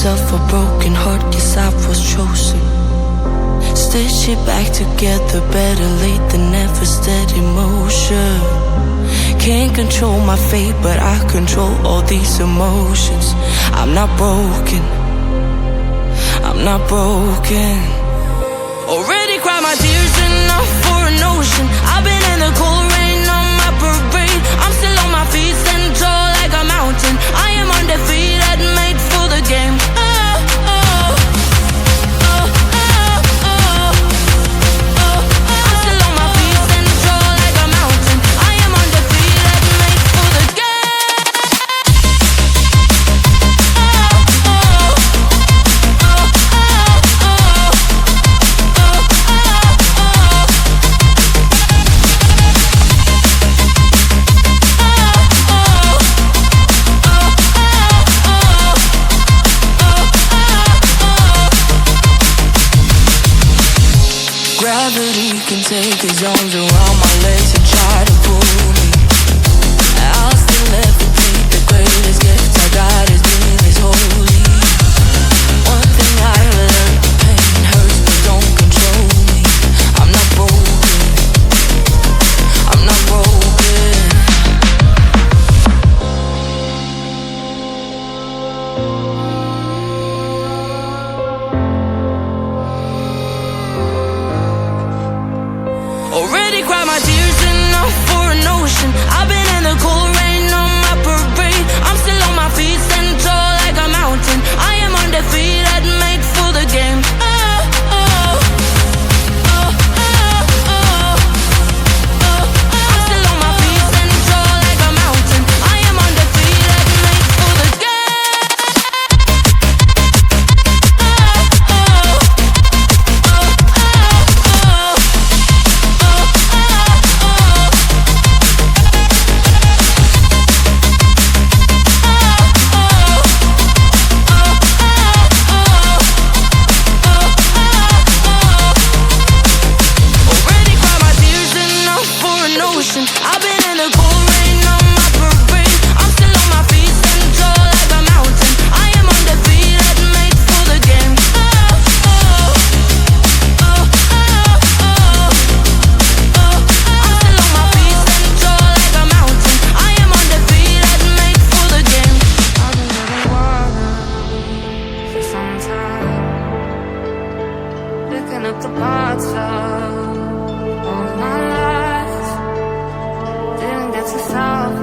yourself a broken heart, yes I was chosen. Stitch it back together, better late than never, steady motion. Can't control my fate, but I control all these emotions. I'm not broken, I'm not broken. Already cried my tears enough for an ocean. I've been in the cold rain on my parade. I'm still on my feet, stand tall like a mountain. I am undefeated, made for the game. Gravity can take his arms around my legs and try to pull me. I'll still levitate. The greatest gift I got is being this holy. One thing I learned, pain hurts but don't control me. I'm not broken, I'm not broken. Already cried my tears enough for an ocean. I've been in the cold rain on my parade. I'm still on my feet, stand tall like a mountain. I am undefeated, made for the game. I'm still on my feet, stand tall like a mountain. I am undefeated, made for the game. I've been in the cold rain on my parade. I'm still on my feet, stand tall like a mountain. I am undefeated, made for the game. I'm still on my feet, stand tall like a mountain. I am undefeated, made for the game. I've been living water for some time, picking up the parts of all my life. Didn't get to solve